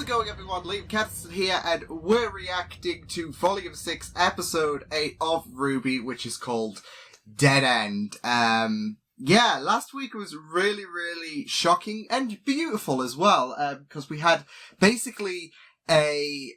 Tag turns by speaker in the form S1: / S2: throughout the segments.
S1: it going, everyone? Liam Catterson here, and we're reacting to Volume 6, Episode 8 of RWBY, which is called Dead End. Yeah, last week was really shocking and beautiful as well, because we had basically a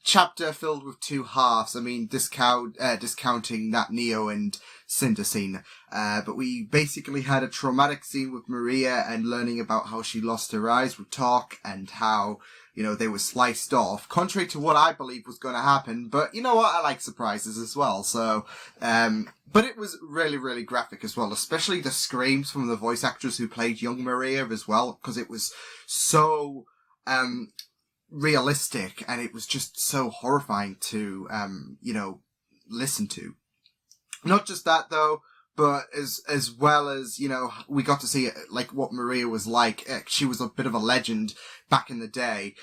S1: chapter filled with two halves. I mean, discounting that Neo and Cinder scene. But we basically had a traumatic scene with Maria and learning about how she lost her eyes with Talk and how, you know, they were sliced off, contrary to what I believe was going to happen. But you know what? I like surprises as well. So, but it was really graphic as well, especially the screams from the voice actress who played young Maria as well, because it was so, realistic, and it was just so horrifying to, you know, listen to. Not just that though, but as well as, you know, we got to see like what Maria was like. She was a bit of a legend back in the day,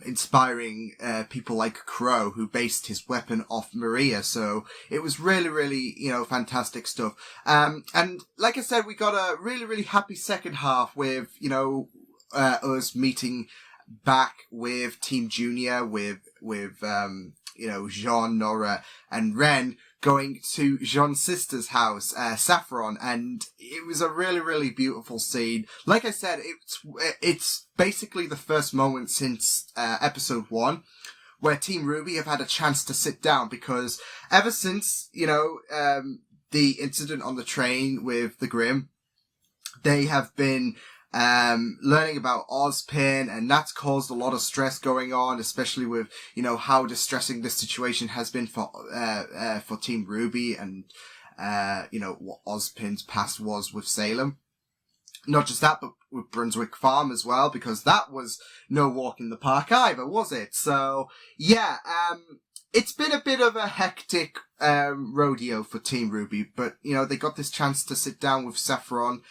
S1: inspiring people like Crow, who based his weapon off Maria. So it was really, you know, fantastic stuff. And like I said, we got a really happy second half with, you know, us meeting back with Team Junior, with you know, Jean, Nora, and Ren going to Jean's sister's house, Saffron, and it was a really beautiful scene. Like I said, it's basically the first moment since episode 1 where Team RWBY have had a chance to sit down, because ever since, you know, the incident on the train with the Grimm, they have been learning about Ozpin, and that's caused a lot of stress going on, especially with, you know, how distressing this situation has been for Team RWBY, and, you know, what Ozpin's past was with Salem. Not just that, but with Brunswick Farm as well, because that was no walk in the park either, was it? So, yeah, it's been a bit of a hectic, rodeo for Team RWBY, but, you know, they got this chance to sit down with Saffron,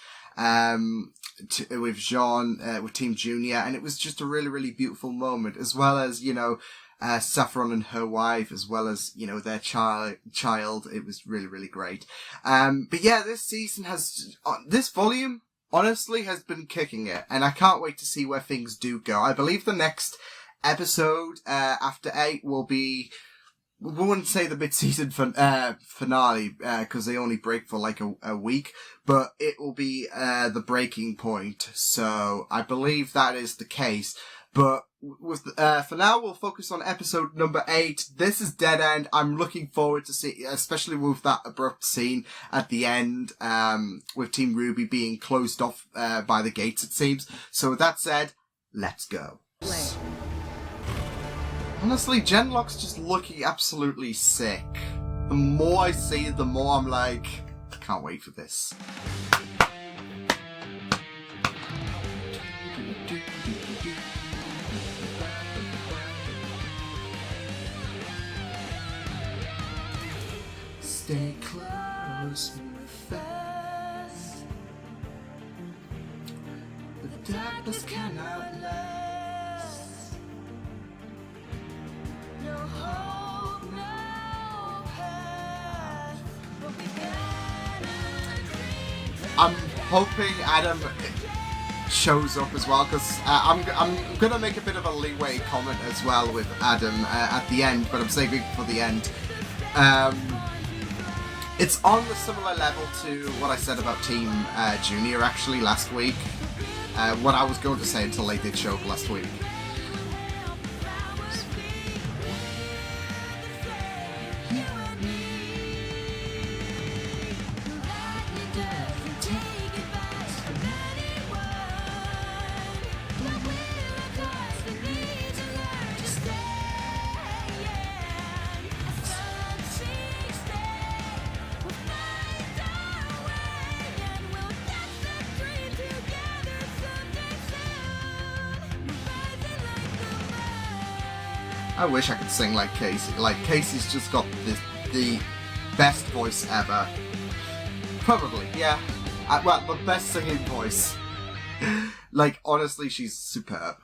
S1: with Jean, with Team Junior, and it was just a really beautiful moment, as well as, you know, Saffron and her wife, as well as, you know, their child. It was really great. But yeah, this volume, honestly, has been kicking it, and I can't wait to see where things do go. I believe the next episode, after 8 will be, we wouldn't say the mid-season finale, because they only break for like a week, but it will be the breaking point. So I believe that is the case. But with for now, we'll focus on episode number 8. This is Dead End. I'm looking forward to see, especially with that abrupt scene at the end, with Team RWBY being closed off by the gates, it seems. So with that said, let's go. Honestly, Genlock's just looking absolutely sick. The more I see it, the more I'm like, I can't wait for this. Stay close, move fast. The darkness cannot last. I'm hoping Adam shows up as well, because I'm gonna make a bit of a leeway comment as well with Adam at the end, but I'm saving it for the end. It's on the similar level to what I said about Team Junior actually last week. What I was going to say until they did show up last week. I wish I could sing like Casey. Like, Casey's just got the best voice ever. Probably, yeah. Well, the best singing voice. Like, honestly, she's superb.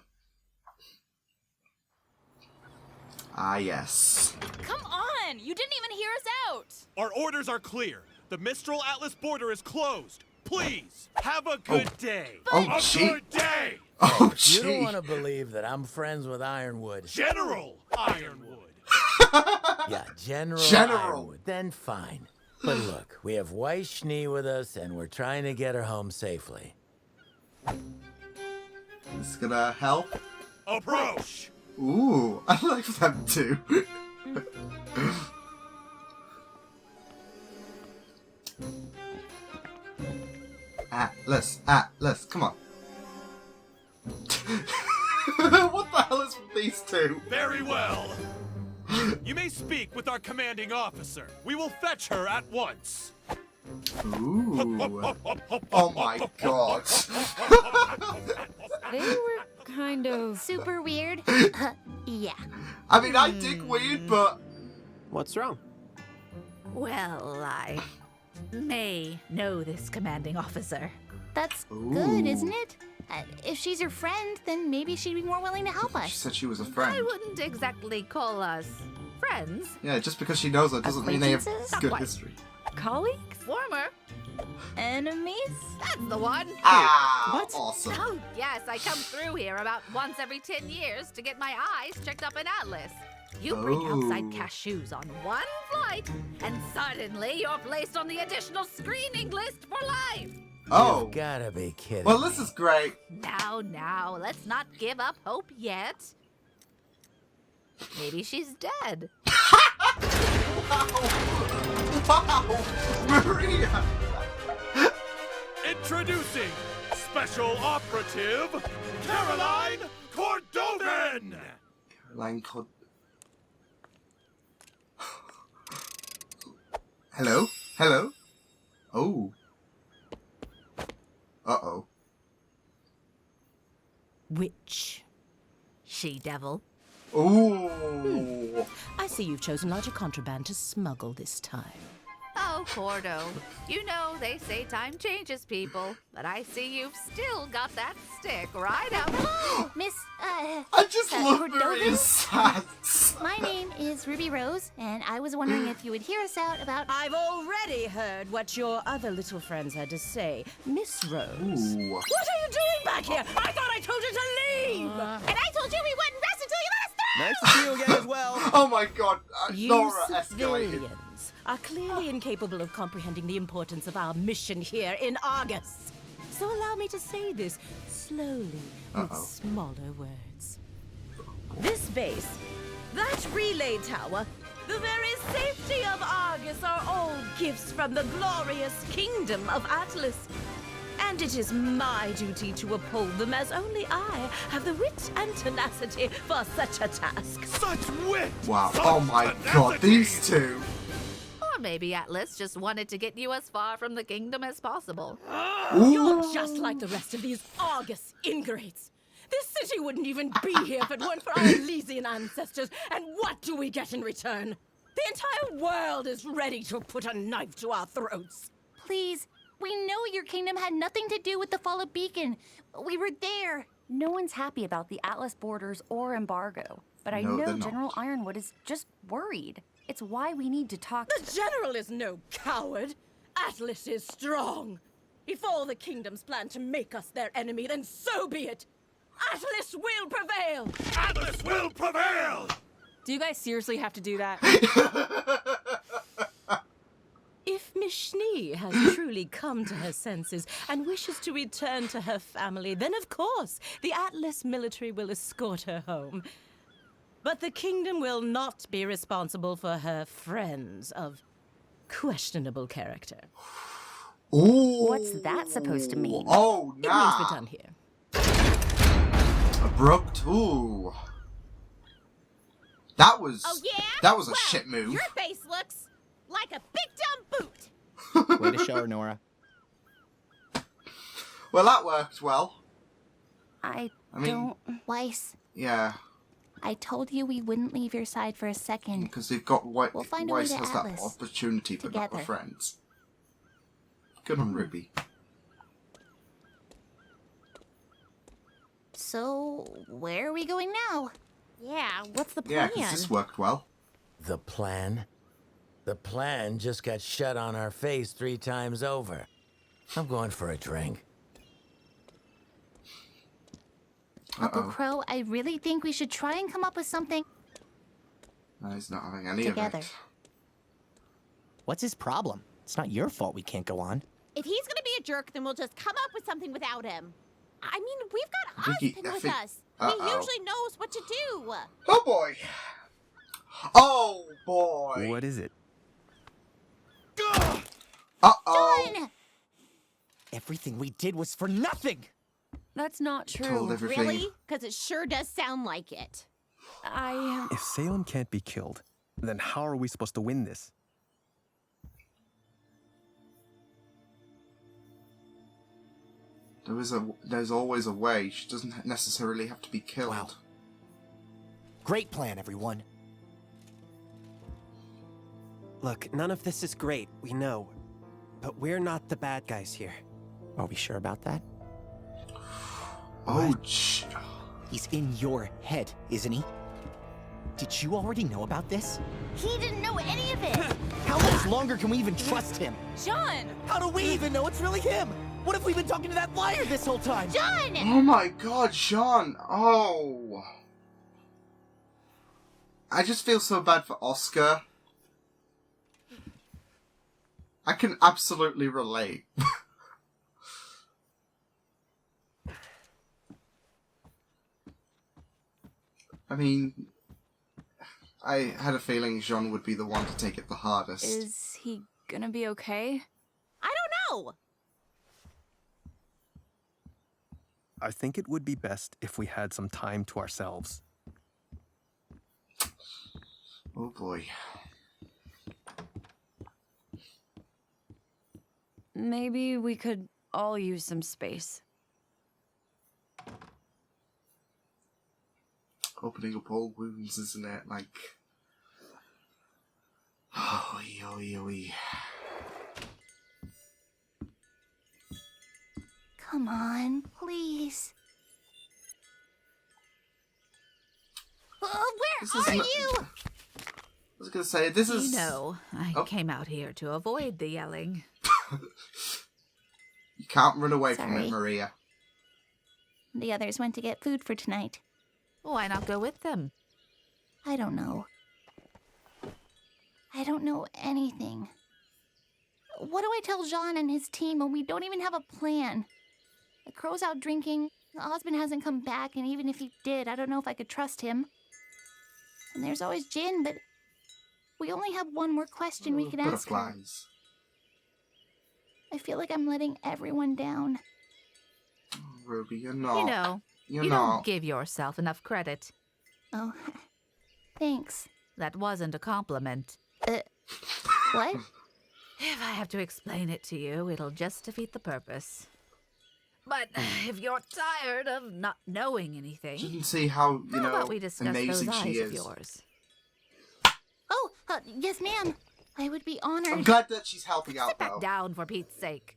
S1: Ah, yes.
S2: Come on! You didn't even hear us out!
S3: Our orders are clear. The Mistral Atlas border is closed.
S2: Please, have a good day.
S1: Oh,
S2: a
S1: gee.
S2: good day.
S1: Oh,
S3: You don't
S1: gee.
S3: want to believe that I'm friends with Ironwood.
S2: General Ironwood.
S3: Yeah, General
S1: General.
S3: Ironwood. Then fine. But look, we have Weiss Schnee with us, and we're trying to get her home safely.
S1: This is gonna help.
S2: Approach.
S1: Ooh, I like them too. Atlas, come on. What the hell is with these two?
S2: Very well. You may speak with our commanding officer. We will fetch her at once.
S1: Ooh. Oh my god.
S4: They were kind of...
S5: Super weird. Yeah.
S1: I mean, I dig weird, but...
S6: What's wrong?
S7: Well, I may know this commanding officer.
S5: That's
S1: Ooh.
S5: good, isn't it? If she's your friend, then maybe she'd be more willing to help
S1: She
S5: us.
S1: said she was a
S7: I
S1: friend.
S7: wouldn't exactly call us friends.
S1: Yeah, just because she knows her doesn't mean they have
S5: Acquaintances?
S1: good
S7: Not
S1: history.
S4: Colleagues?
S7: Former.
S4: Enemies?
S7: That's the one.
S1: Ah,
S4: What?
S1: awesome.
S7: Oh, yes, I come through here about once every 10 years to get my eyes checked up in Atlas. You bring outside
S1: Oh.
S7: cashews on one flight, and suddenly you're placed on the additional screening list for life.
S1: Oh,
S3: You've gotta be kidding
S1: well,
S3: me.
S1: this is great.
S7: Now, let's not give up hope yet. Maybe she's dead.
S1: Wow, Maria.
S2: Introducing Special Operative Caroline Cordovan.
S1: Caroline Cod. Hello? Hello? Oh. Uh-oh.
S7: Witch. She-devil.
S1: Ooh.
S8: I see you've chosen larger contraband to smuggle this time.
S7: Oh, Cordo. You know, they say time changes people, but I see you've still got that stick right out.
S5: Miss,
S1: I just love
S5: Cordovan?
S1: Maria's sass.
S5: My name is Ruby Rose, and I was wondering if you would hear us out about...
S8: I've already heard what your other little friends had to say. Miss Rose.
S1: Ooh.
S8: What are you doing back here? I thought I told you to leave!
S5: And I told you we wouldn't rest until you let us through!
S6: Nice to see you again as well.
S1: Oh my god.
S8: You
S1: Nora escalated.
S8: civilians are clearly incapable of comprehending the importance of our mission here in Argus. So allow me to say this slowly with smaller words. This base, that relay tower, the very safety of Argus are all gifts from the glorious kingdom of Atlas. And it is my duty to uphold them, as only I have the wit and tenacity for such a task.
S2: Such wit.
S1: Wow.
S2: Such
S1: Oh my god,
S2: tenacity.
S1: these two.
S7: Or maybe Atlas just wanted to get you as far from the kingdom as possible.
S8: You're just like the rest of these Argus ingrates. This city wouldn't even be here if it weren't for our Elysian ancestors. And what do we get in return? The entire world is ready to put a knife to our throats.
S5: Please, we know your kingdom had nothing to do with the fall of Beacon. We were there. No one's happy about the Atlas borders or embargo. But I
S1: No,
S5: know
S1: they're not.
S5: General Ironwood is just worried. It's why we need to talk.
S8: The general is no coward. Atlas is strong. If all the kingdoms plan to make us their enemy, then so be it. Atlas will prevail.
S2: Atlas will prevail.
S4: Do you guys seriously have to do that?
S8: If Miss Schnee has truly come to her senses and wishes to return to her family, then of course the Atlas military will escort her home. But the kingdom will not be responsible for her friends of questionable character.
S1: Ooh.
S5: What's that supposed to mean?
S1: Oh,
S8: It means we're done here.
S1: Abrupt. Ooh. That was.
S7: Oh, yeah?
S1: That was a
S7: Well,
S1: shit move.
S7: Your face looks like a big dumb boot.
S6: Way to show her, Nora.
S1: Well, that worked well.
S5: I
S1: mean-
S5: don't... Weiss,
S1: Yeah,
S5: I told you we wouldn't leave your side for a second.
S1: because they've got White.
S5: We'll find a way
S1: Weiss
S5: to
S1: has that
S5: Atlas.
S1: opportunity, but not the
S5: Together.
S1: friends. Good on Ruby.
S5: So, where are we going now?
S4: Yeah, what's the
S1: Yeah,
S4: plan?
S1: because this worked well.
S3: The plan? The plan just got shut on our face 3 times over. I'm going for a drink.
S5: Uncle Crow, I really think we should try and come up with something
S1: No, he's not having any
S5: together.
S1: of it.
S6: What's his problem? It's not your fault we can't go on.
S9: If he's gonna be a jerk, then we'll just come up with something without him. I mean, we've got
S1: Vicky,
S9: Ozpin with
S1: Vicky-
S9: us.
S1: Uh-oh.
S9: He usually knows what to do.
S1: Oh boy! Oh boy!
S10: What is it?
S1: Uh-oh!
S5: John!
S6: Everything we did was for nothing!
S4: That's not
S1: Told
S4: true.
S1: everything.
S9: Really? Because it sure does sound like it.
S10: If Salem can't be killed, then how are we supposed to win this?
S1: There's always a way. She doesn't necessarily have to be killed.
S6: Wow. Great plan, everyone.
S11: Look, none of this is great, we know. But we're not the bad guys here.
S6: Are we sure about that?
S1: Oh,
S6: He's in your head, isn't he? Did you already know about this?
S5: He didn't know any of it!
S6: How much longer can we even trust him?
S4: John!
S6: How do we even know it's really him? What if we've been talking to that liar this whole time?
S5: John!
S1: Oh my god, Sean! Oh! I just feel so bad for Oscar. I can absolutely relate. I mean, I had a feeling Jean would be the one to take it the hardest.
S4: Is he gonna be okay?
S9: I don't know.
S10: I think it would be best if we had some time to ourselves.
S1: Oh boy.
S4: Maybe we could all use some space.
S1: Opening up all wounds, isn't it? Like... Oh, oy.
S5: Come on, please.
S1: This
S5: Where
S1: is
S5: are
S1: not-
S5: you?
S1: I was gonna say, this is...
S7: You know, I
S1: Oh.
S7: came out here to avoid the yelling.
S1: You can't run away from
S5: Sorry.
S1: it, Maria.
S5: The others went to get food for tonight.
S7: Why not go with them?
S5: I don't know. I don't know anything. What do I tell Jean and his team when we don't even have a plan? The Crow's out drinking, the husband hasn't come back, and even if he did, I don't know if I could trust him. And there's always Jin, but we only have one more question we could ask her.
S1: Butterflies.
S5: I feel like I'm letting everyone down.
S1: Ruby, you're not.
S7: You know,
S1: You're
S7: you
S1: not.
S7: don't give yourself enough credit.
S5: Oh, thanks.
S7: That wasn't a compliment.
S5: What?
S7: If I have to explain it to you, it'll just defeat the purpose. But if you're tired of not knowing anything,
S1: You can see how,
S7: how about we discuss
S1: amazing
S7: those
S1: she
S7: eyes of
S1: is.
S7: yours?
S5: Oh, yes, ma'am. I would be honored.
S1: I'm glad that she's helping out,
S7: Sit back
S1: though.
S7: down for Pete's sake.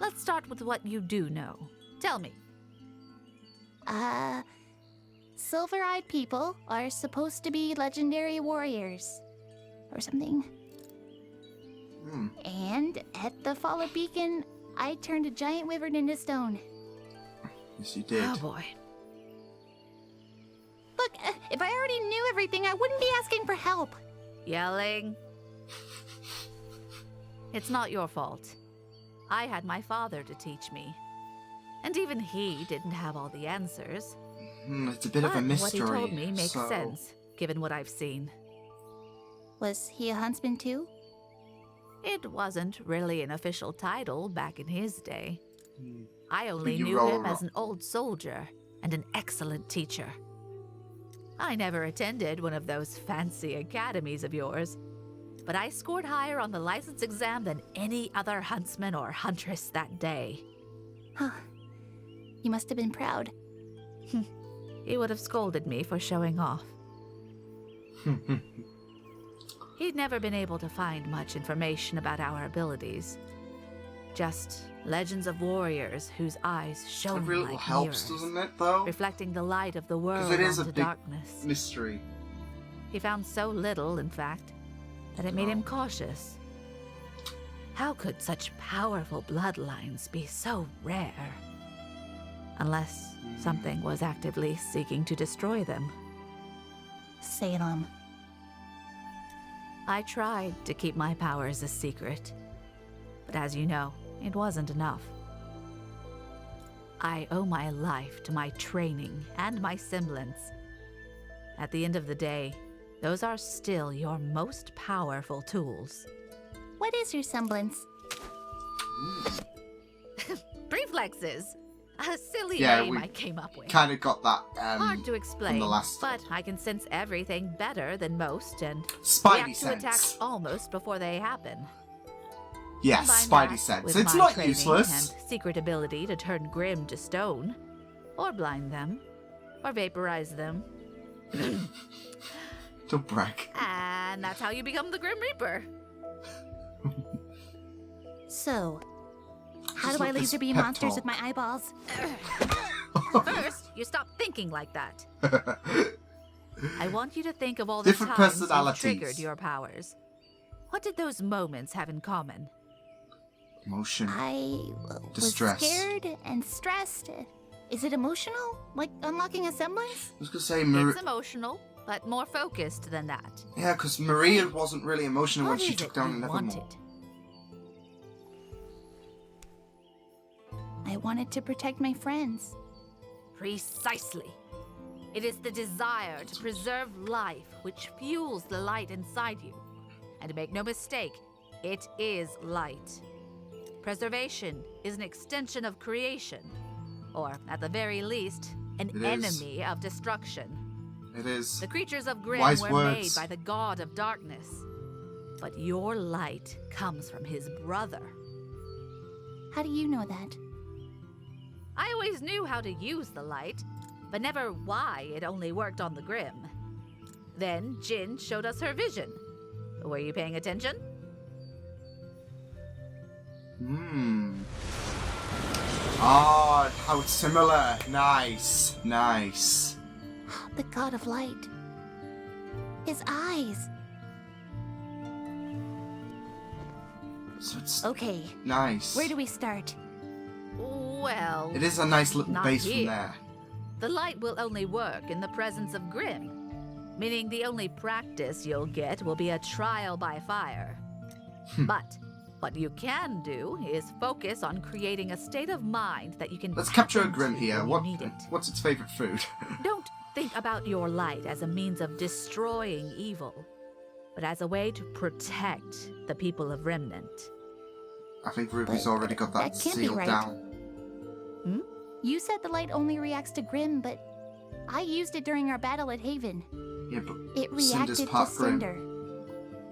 S7: Let's start with what you do know. Tell me.
S5: Silver-eyed people are supposed to be legendary warriors. Or something. And at the Fall of Beacon, I turned a giant wyvern into stone.
S1: Yes, you did.
S7: Oh boy.
S5: Look, if I already knew everything, I wouldn't be asking for help.
S7: Yelling. It's not your fault. I had my father to teach me. And even he didn't have all the answers.
S1: It's a bit of a
S7: But
S1: mystery.
S7: what he told me makes
S1: so...
S7: sense, given what I've seen.
S5: Was he a huntsman too?
S7: It wasn't really an official title back in his day. I
S1: But
S7: only
S1: you
S7: knew
S1: roll
S7: him as an old soldier and an excellent teacher. I never attended one of those fancy academies of yours, but I scored higher on the license exam than any other huntsman or huntress that day.
S5: Huh. You must have been proud.
S7: He would have scolded me for showing off. He'd never been able to find much information about our abilities. Just legends of warriors whose eyes
S1: It
S7: shone
S1: really
S7: like
S1: helps,
S7: mirrors,
S1: doesn't it, though?
S7: reflecting the light of the world
S1: Because it is a
S7: onto
S1: big
S7: darkness.
S1: mystery.
S7: He found so little, in fact, that it made him cautious. How could such powerful bloodlines be so rare? Unless something was actively seeking to destroy them.
S5: Salem.
S7: I tried to keep my powers a secret, but as you know, it wasn't enough. I owe my life to my training and my semblance. At the end of the day, those are still your most powerful tools.
S5: What is your semblance?
S7: Reflexes. A silly
S1: Yeah,
S7: name
S1: we
S7: I came up with.
S1: Kind of got that
S7: Hard to explain,
S1: from the last...
S7: but I can sense everything better than most and
S1: Spidey
S7: react to
S1: sense.
S7: attacks almost before they happen.
S1: Yes,
S7: Combine
S1: Spidey
S7: that
S1: sense.
S7: with
S1: It's
S7: my
S1: not
S7: training
S1: useless.
S7: And secret ability to turn Grim to stone, or blind them, or vaporize them.
S1: Don't brag.
S7: And that's how you become the Grim Reaper.
S5: So, how
S1: Just
S5: do I
S1: let this
S5: laser beam
S1: pep
S5: monsters
S1: talk.
S5: with my eyeballs?
S7: First, you stop thinking like that. I want you to think of all the
S1: Different
S7: times you've
S1: personalities.
S7: triggered your powers. What did those moments have in common?
S1: Emotion.
S5: I
S1: Distress.
S5: was scared and stressed. Is it emotional? Like unlocking a semblance?
S1: I was gonna say Maria.
S7: It's emotional, but more focused than that.
S1: Yeah, because Maria wasn't really emotional when
S7: What
S1: she
S7: is
S1: took
S7: it
S1: down
S7: you
S1: Nevermore.
S7: wanted?
S5: I wanted to protect my friends.
S7: Precisely. It is the desire to preserve life which fuels the light inside you. And make no mistake, it is light. Preservation is an extension of creation, or at the very least, an
S1: It is.
S7: enemy of destruction.
S1: It is.
S7: The creatures of Grimm
S1: Wise
S7: were
S1: words.
S7: made by the god of darkness. But your light comes from his brother.
S5: How do you know that?
S7: I always knew how to use the light, but never why it only worked on the Grimm. Then Jin showed us her vision. Were you paying attention?
S1: Oh, how similar. Nice. Nice.
S5: The god of light. His eyes.
S1: So it's
S5: Okay,
S1: nice.
S5: where do we start?
S7: Well,
S1: It is a nice little
S7: not
S1: base
S7: here.
S1: from there.
S7: The light will only work in the presence of Grimm, meaning the only practice you'll get will be a trial by fire. But what you can do is focus on creating a state of mind that you can
S1: Let's
S7: tap
S1: capture a
S7: into
S1: Grim here.
S7: when
S1: What?
S7: you need it.
S1: What's its favorite food?
S7: Don't think about your light as a means of destroying evil, but as a way to protect the people of Remnant.
S1: I think Ruby's
S5: But
S1: already got that
S5: that can't be
S1: sealed
S5: right.
S1: down.
S5: You said the light only reacts to Grim, but I used it during our battle at Haven.
S1: Yeah, but
S5: It
S1: Cinder's
S5: reacted to
S1: part Grim.
S5: Cinder.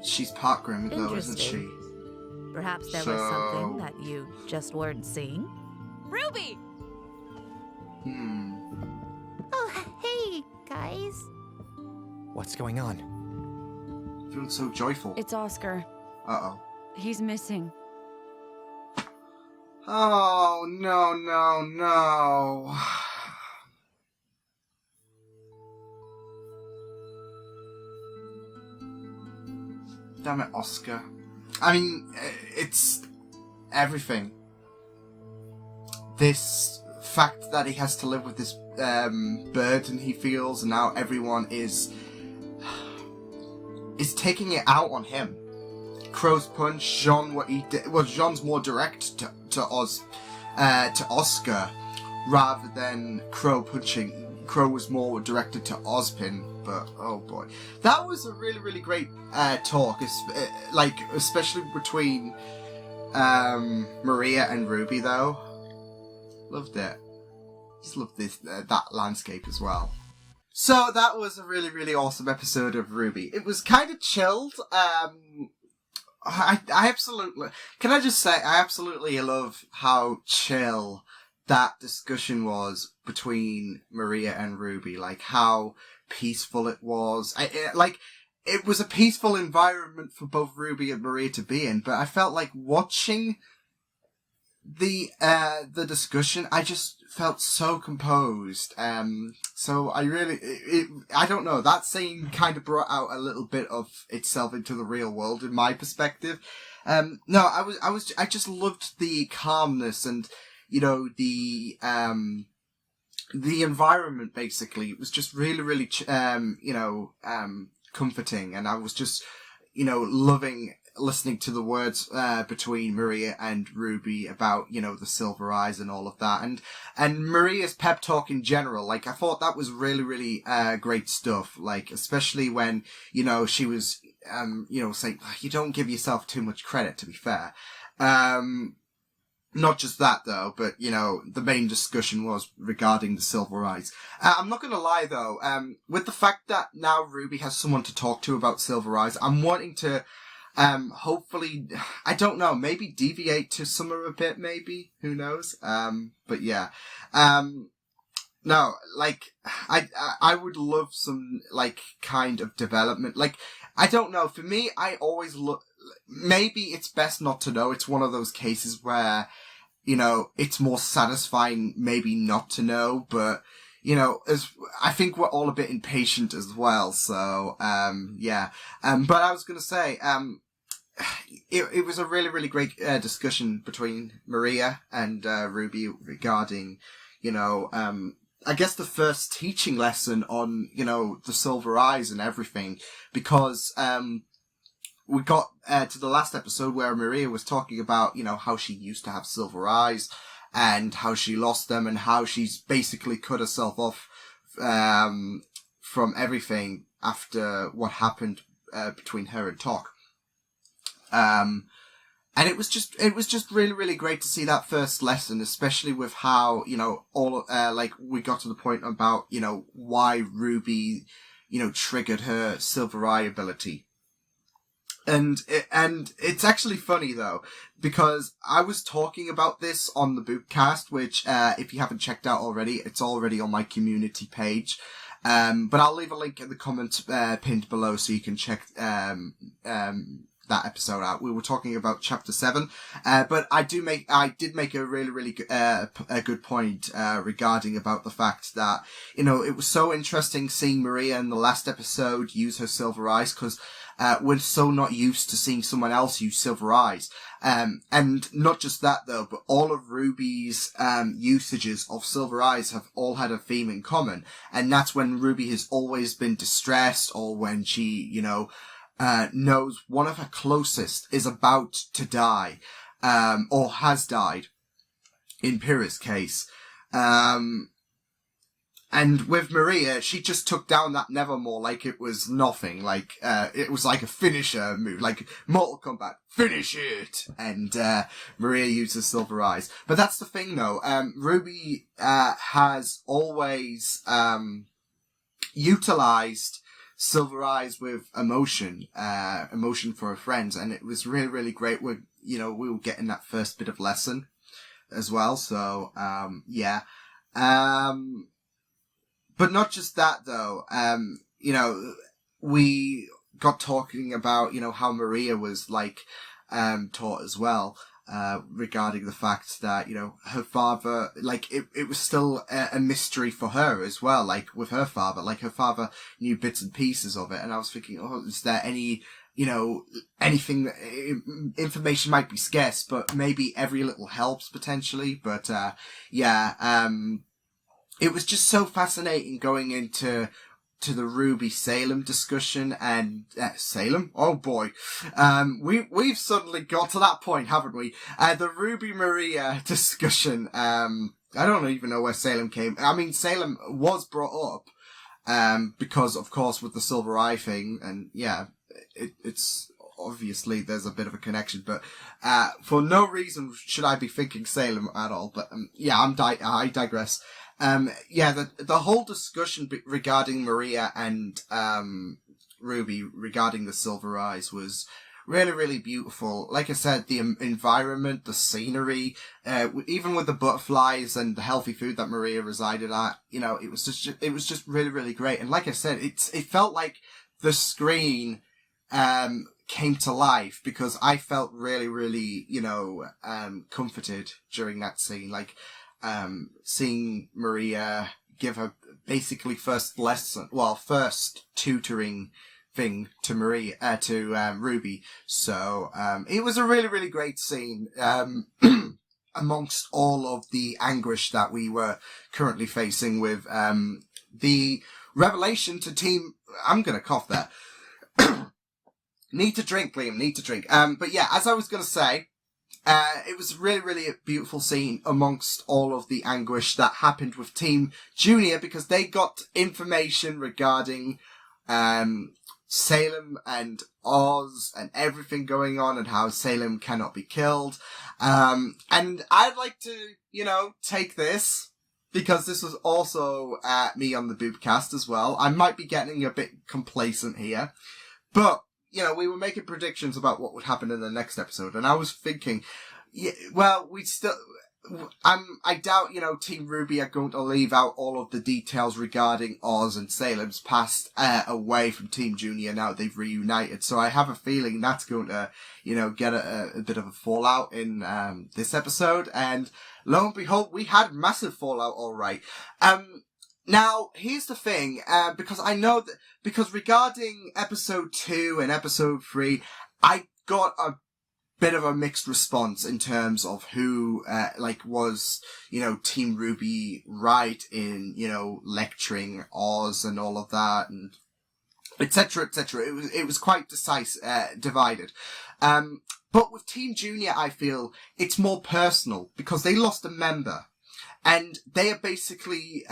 S1: She's part Grim though, isn't she?
S7: Interesting. Perhaps there was
S1: So-
S7: something that you just weren't seeing?
S9: Ruby!
S5: Oh, hey, guys.
S6: What's going on?
S1: Feeling so joyful.
S4: It's Oscar.
S1: Uh-oh.
S4: He's missing.
S1: Oh, no, no, no. Damn it, Oscar. I mean, it's everything. This fact that he has to live with this burden he feels, and now everyone is taking it out on him. Crow's punch, Jean, what he did. Well, Jean's more direct to Oscar, rather than Crow punching. Crow was more directed to Ozpin, but oh boy, that was a really, really great talk. Especially between Maria and Ruby, though. Loved it. Just loved this that landscape as well. So that was a really, really awesome episode of RWBY. It was kind of chilled. I absolutely... Can I just say, I absolutely love how chill that discussion was between Maria and RWBY. Like, how peaceful it was. It was a peaceful environment for both RWBY and Maria to be in, but I felt like watching the discussion, I just felt so composed. So I really, I don't know, that scene kind of brought out a little bit of itself into the real world in my perspective. No, I just loved the calmness and, you know, the environment basically. It was just really, really, comforting, and I was just, loving listening to the words between Maria and Ruby about, the silver eyes and all of that, and Maria's pep talk in general. Like, I thought that was really, really great stuff. Like, especially when, she was saying, you don't give yourself too much credit, to be fair. Not just that though, but the main discussion was regarding the silver eyes. I'm not gonna lie though, with the fact that now Ruby has someone to talk to about silver eyes, I'm wanting to hopefully, I don't know, maybe deviate to Summer a bit, maybe, who knows? But yeah. No, like, I would love some, like, kind of development. Like, I don't know, for me, I always look, maybe it's best not to know. It's one of those cases where, it's more satisfying maybe not to know, but, as I think we're all a bit impatient as well, so, yeah. But I was gonna say, it was a really, really great discussion between Maria and Ruby regarding, I guess the first teaching lesson on, the silver eyes and everything, because we got to the last episode where Maria was talking about, how she used to have silver eyes and how she lost them and how she's basically cut herself off from everything after what happened between her and Tok. And it was just really, really great to see that first lesson, especially with how, we got to the point about, why Ruby, triggered her silver eye ability. And it's actually funny though, because I was talking about this on the Bootcast, which, if you haven't checked out already, it's already on my community page. But I'll leave a link in the comments, pinned below so you can check, that episode out. We were talking about chapter 7, but I did make a really, really a good point regarding about the fact that it was so interesting seeing Maria in the last episode use her silver eyes, because we're so not used to seeing someone else use silver eyes. And not just that though, but all of Ruby's usages of silver eyes have all had a theme in common, and that's when Ruby has always been distressed, or when she knows one of her closest is about to die, or has died, in Pyrrha's case. And with Maria, she just took down that Nevermore like it was nothing, like, it was like a finisher move, like Mortal Kombat, finish it! And, Maria uses silver eyes. But that's the thing though, Ruby, has always, utilized silver eyes with emotion for her friends, and it was really, really great. We were getting that first bit of lesson as well, so, yeah. But not just that though, we got talking about, how Maria was, like, taught as well, regarding the fact that, her father, like, it was still a mystery for her as well, like, with her father. Like, her father knew bits and pieces of it, and I was thinking, is there any, anything, information might be scarce, but maybe every little helps, potentially. But, yeah, it was just so fascinating going into the Ruby Salem discussion, and Salem? Oh boy. We've suddenly got to that point, haven't we? The Ruby Maria discussion, I don't even know where Salem came. I mean, Salem was brought up, because of course with the silver eye thing, and yeah, it's obviously there's a bit of a connection, but, for no reason should I be thinking Salem at all, but, yeah, I digress. Yeah, the whole discussion regarding Maria and, Ruby regarding the silver eyes was really, really beautiful. Like I said, the environment, the scenery, even with the butterflies and the healthy food that Maria resided at, it was just really, really great. And like I said, it felt like the screen, came to life because I felt really, really, comforted during that scene. Like, seeing Maria give her basically first tutoring thing to Ruby. So, it was a really, really great scene, amongst all of the anguish that we were currently facing with, the revelation to Team... I'm gonna cough there. Need to drink, Liam, need to drink. But yeah, as I was gonna say, it was really, really a beautiful scene amongst all of the anguish that happened with Team Junior, because they got information regarding, Salem and Oz and everything going on and how Salem cannot be killed. And I'd like to, take this, because this was also, me on the Boobcast as well. I might be getting a bit complacent here, but, we were making predictions about what would happen in the next episode, and I was thinking, I doubt, Team RWBY are going to leave out all of the details regarding Oz and Salem's past, away from Team Junior now they've reunited. So I have a feeling that's going to, get a bit of a fallout in, this episode. And lo and behold, we had massive fallout, alright. Now, here's the thing, because I know that, because regarding episode 2 and episode 3, I got a bit of a mixed response in terms of who, was, Team RWBY right in, lecturing Oz and all of that, and et cetera, et cetera. It was quite divided. But with Team Junior, I feel it's more personal because they lost a member. And they are basically,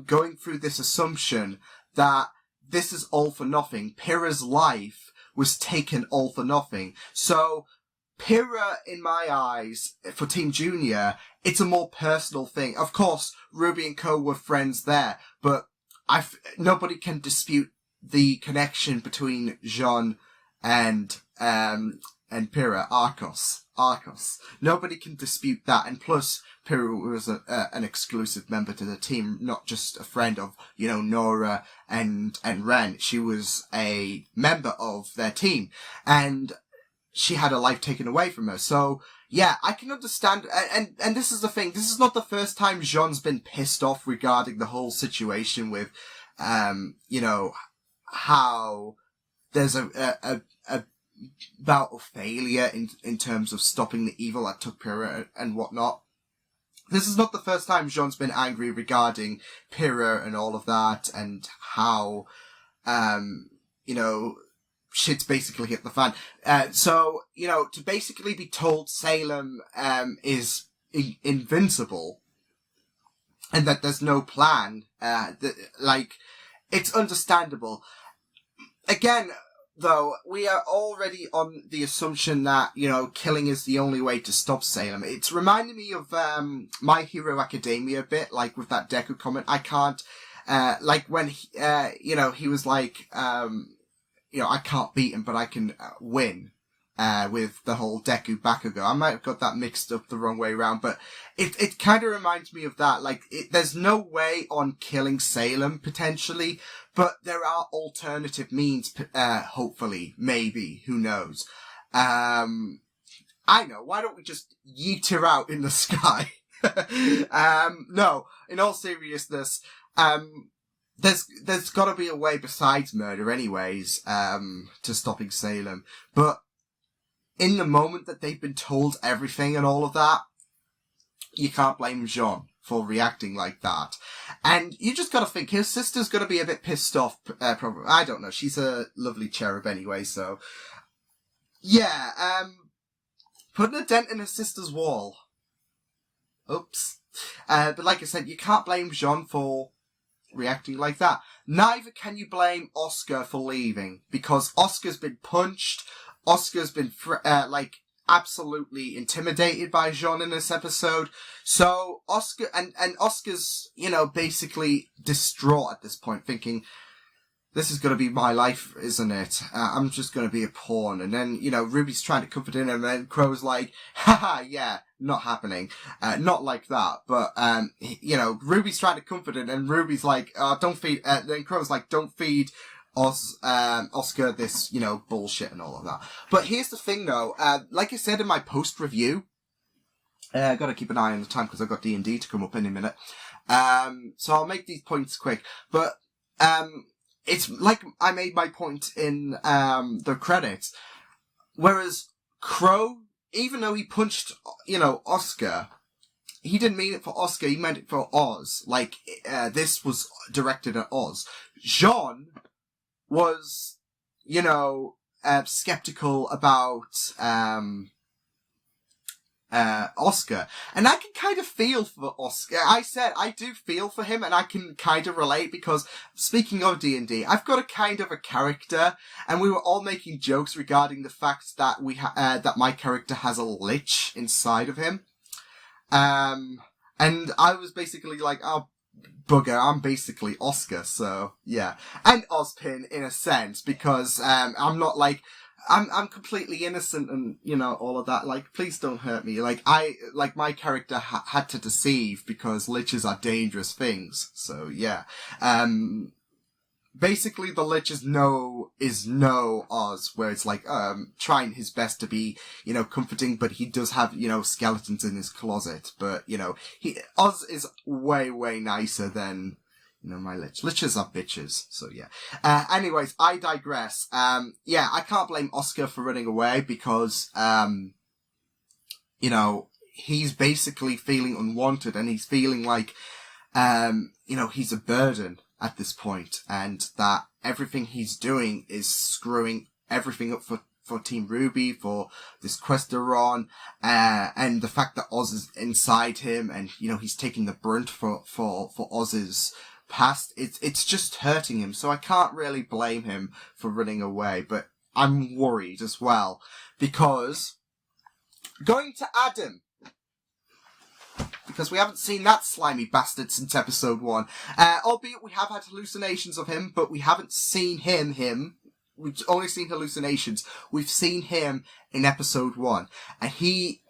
S1: going through this assumption that this is all for nothing. Pyrrha's life was taken all for nothing. So, Pyrrha, in my eyes, for Team Junior, it's a more personal thing. Of course, RWBY and co were friends there, but nobody can dispute the connection between Jean and Pyrrha, Arcos. Nobody can dispute that, and plus, Pyrrha was an exclusive member to the team, not just a friend of, Nora and Ren. She was a member of their team, and she had her life taken away from her. So, yeah, I can understand, and this is the thing, this is not the first time Jean's been pissed off regarding the whole situation with, how there's a bout of failure in terms of stopping the evil that took Pyrrha and whatnot. This is not the first time Jean's been angry regarding Pyrrha and all of that, and how, shit's basically hit the fan. So, to basically be told Salem, is invincible, and that there's no plan, it's understandable. Again, though, we are already on the assumption that, killing is the only way to stop Salem. It's reminding me of, My Hero Academia a bit, like with that Deku comment. I can't, when, he was like, I can't beat him, but I can win, with the whole Deku Bakugo. I might have got that mixed up the wrong way around, but it kind of reminds me of that. There's no way on killing Salem, potentially, but there are alternative means, hopefully, maybe, who knows. I know, why don't we just yeet her out in the sky? No, in all seriousness, there's gotta be a way besides murder anyways, to stopping Salem. But in the moment that they've been told everything and all of that, you can't blame Jean for reacting like that. And you just gotta think, his sister's gonna be a bit pissed off, probably. I don't know, she's a lovely cherub anyway, so. Yeah, putting a dent in her sister's wall. Oops. But like I said, you can't blame Jean for reacting like that. Neither can you blame Oscar for leaving, because Oscar's been punched. Oscar's been, absolutely intimidated by Jean in this episode. So, Oscar, and Oscar's, basically distraught at this point, thinking, this is gonna be my life, isn't it? I'm just gonna be a pawn. And then, Ruby's trying to comfort him, and then Crow's like, haha, yeah, not happening. Not like that, but, Ruby's trying to comfort him, and Ruby's like, don't feed, then Crow's like, don't feed Oscar this, bullshit and all of that. But here's the thing though, like I said in my post review, I gotta keep an eye on the time because I've got D&D to come up in a minute. So I'll make these points quick, but, it's like I made my point in, the credits. Whereas Crow, even though he punched, Oscar, he didn't mean it for Oscar, he meant it for Oz. Like, this was directed at Oz. Jean was, skeptical about, Oscar. And I can kind of feel for Oscar. I said I do feel for him and I can kind of relate because speaking of D&D, I've got a kind of a character and we were all making jokes regarding the fact that that my character has a lich inside of him. And I was basically like, oh, bugger, I'm basically Oscar, so, yeah. And Ozpin, in a sense, because, I'm not like, I'm completely innocent and, all of that. Like, please don't hurt me. Like, my character had to deceive because liches are dangerous things. So, yeah. Basically the lich is no Oz, where it's like, trying his best to be, comforting, but he does have, skeletons in his closet. But, Oz is way, way nicer than, my lich. Liches are bitches, so yeah. Anyways, I digress. Yeah, I can't blame Oscar for running away because, he's basically feeling unwanted and he's feeling like, he's a burden at this point and that everything he's doing is screwing everything up for Team RWBY, for this quest they're on, and the fact that Oz is inside him and, he's taking the brunt for Oz's past, it's just hurting him, so I can't really blame him for running away, but I'm worried as well, because going to Adam, because we haven't seen that slimy bastard since episode 1, albeit we have had hallucinations of him, but we haven't seen him, we've only seen hallucinations, we've seen him in episode 1, and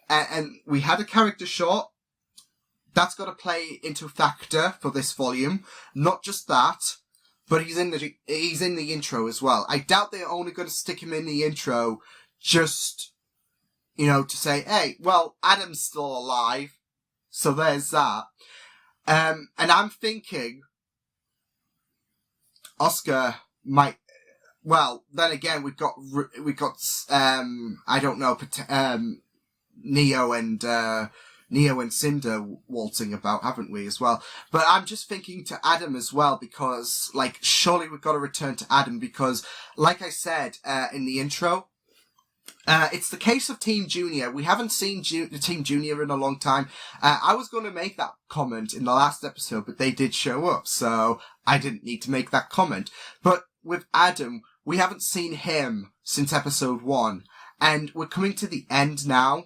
S1: and we had a character shot. That's got to play into factor for this volume. Not just that, but he's in the intro as well. I doubt they're only going to stick him in the intro just, to say, hey, well, Adam's still alive, so there's that. And I'm thinking Oscar might. Well, then again, we've got I don't know, Neo and Cinder waltzing about, haven't we, as well? But I'm just thinking to Adam as well, because, surely we've got to return to Adam, because, like I said, in the intro, it's the case of Team Junior. We haven't seen Team Junior in a long time. I was going to make that comment in the last episode, but they did show up, so I didn't need to make that comment. But with Adam, we haven't seen him since episode 1, and we're coming to the end now.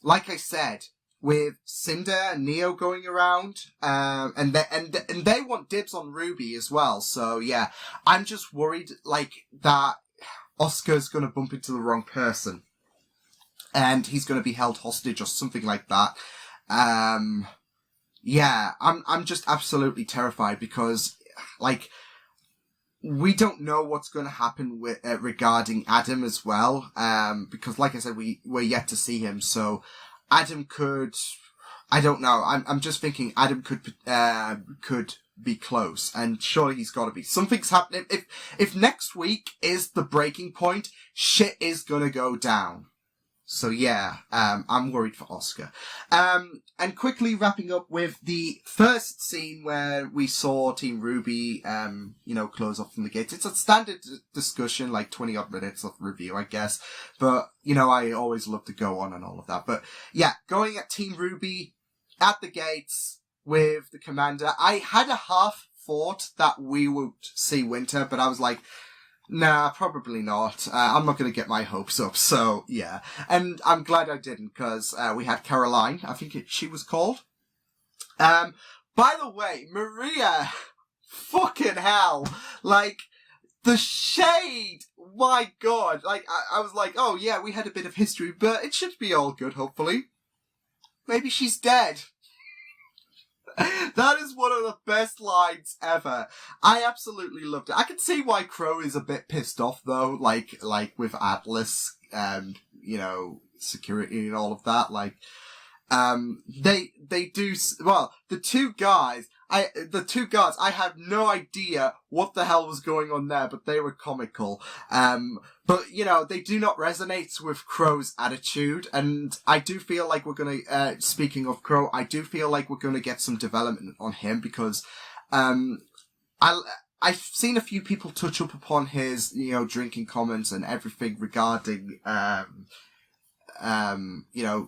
S1: Like I said, with Cinder and Neo going around, and they want dibs on RWBY as well. So yeah, I'm just worried that Oscar's gonna bump into the wrong person, and he's gonna be held hostage or something like that. Yeah, I'm just absolutely terrified because we don't know what's going to happen with regarding Adam as well, because like I said, we're yet to see him. So Adam could, I don't know. I'm just thinking Adam could be close, and surely he's got to be. Something's happening. If next week is the breaking point, shit is gonna go down. So yeah, I'm worried for Oscar. And quickly wrapping up with the first scene where we saw Team RWBY, close off from the gates. It's a standard discussion, 20 odd minutes of review, I guess. But, I always love to go on and all of that. But yeah, going at Team RWBY at the gates with the commander. I had a half thought that we would see Winter, but I was like, nah, probably not. I'm not going to get my hopes up, so yeah. And I'm glad I didn't, because we had Caroline, I think she was called. By the way, Maria, fucking hell, the shade, my god. I was like, oh yeah, we had a bit of history, but it should be all good, hopefully. Maybe she's dead. That is one of the best lines ever. I absolutely loved it. I can see why Crow is a bit pissed off though, like with Atlas and, you know, security and all of that. Like, they do, well, the two guards, I have no idea what the hell was going on there, but they were comical. But, you know, they do not resonate with Crow's attitude, and I do feel like we're gonna, speaking of Crow, I do feel like we're gonna get some development on him, because, I've seen a few people touch up upon his, you know, drinking comments and everything regarding, you know,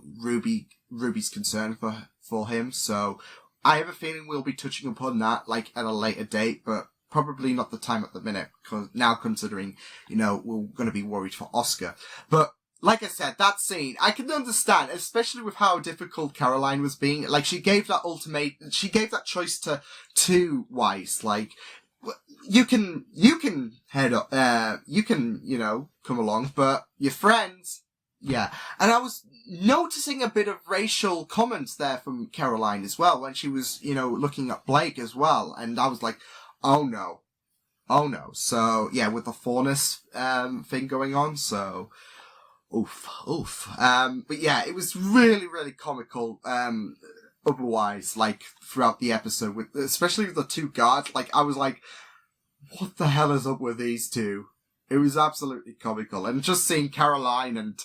S1: Ruby's concern for him, so I have a feeling we'll be touching upon that, like, at a later date, but probably not the time at the minute, because now considering, you know, we're going to be worried for Oscar. But, like I said, that scene, I can understand, especially with how difficult Caroline was being. Like, she gave that choice to Weiss, like, you can head up, you can, you know, come along, but your friends, yeah. And I was noticing a bit of racial comments there from Caroline as well, when she was, you know, looking at Blake as well, and I was like, oh no. So, yeah, with the fairness, thing going on, so, oof. But yeah, it was really, really comical, otherwise, like, throughout the episode, especially with the two guards, like, I was like, what the hell is up with these two? It was absolutely comical, and just seeing Caroline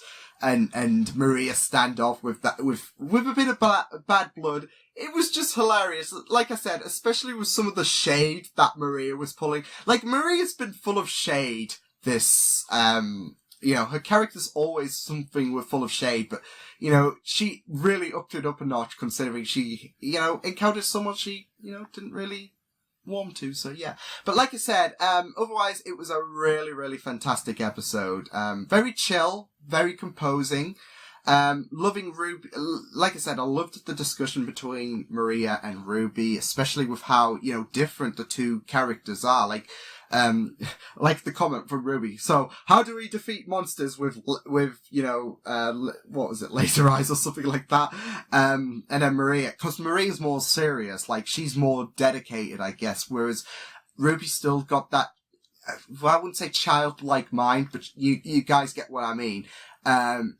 S1: and Maria stand off with a bit of bad blood, it was just hilarious. Like I said, especially with some of the shade that Maria was pulling. Like, Maria's been full of shade this, you know, her character's always something full of shade, but, you know, she really upped it up a notch considering she, you know, encountered someone she, you know, didn't really warm to, so yeah. But like I said, otherwise it was a really, really fantastic episode. Very chill, very composing. Loving Ruby, like I said, I loved the discussion between Maria and Ruby, especially with how, you know, different the two characters are. Like the comment from Ruby. So, how do we defeat monsters with, you know, what was it, laser eyes or something like that? And then Maria, cause Maria's more serious, like, she's more dedicated, I guess, whereas Ruby's still got that, well, I wouldn't say childlike mind, but you guys get what I mean.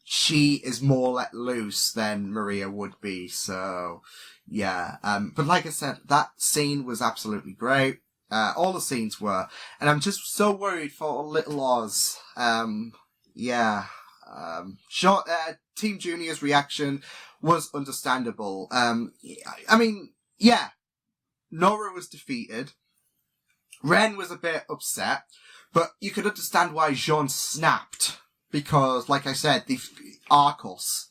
S1: She is more let loose than Maria would be, so, yeah. But like I said, that scene was absolutely great. All the scenes were. And I'm just so worried for little Oz. Yeah. Team Junior's reaction was understandable. I mean, yeah. Nora was defeated. Ren was a bit upset. But you could understand why Jean snapped. Because, like I said, the Arcos.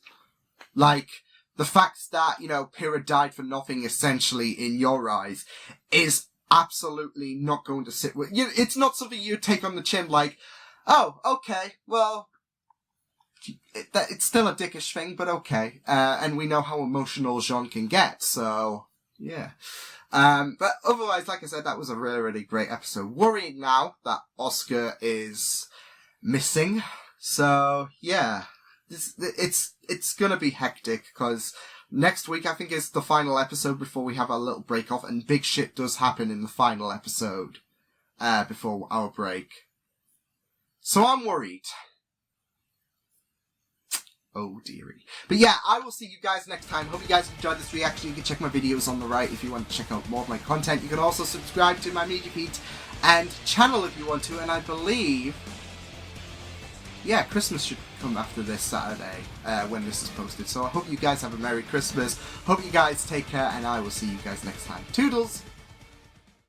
S1: Like, the fact that, you know, Pyrrha died for nothing, essentially, in your eyes, is absolutely not going to sit with you. It's not something you take on the chin like, oh, okay, well, it's still a dickish thing, but okay. And we know how emotional Jean can get, so, yeah. But otherwise, like I said, that was a really, really great episode. Worrying now that Oscar is missing. So, yeah. It's gonna be hectic, because next week, I think, is the final episode before we have our little break off, and big shit does happen in the final episode, before our break. So I'm worried. Oh dearie. But yeah, I will see you guys next time. Hope you guys enjoyed this reaction. You can check my videos on the right if you want to check out more of my content. You can also subscribe to my media feed and channel if you want to, and I believe, yeah, Christmas should come after this Saturday, when this is posted. So I hope you guys have a Merry Christmas. Hope you guys take care, and I will see you guys next time. Toodles!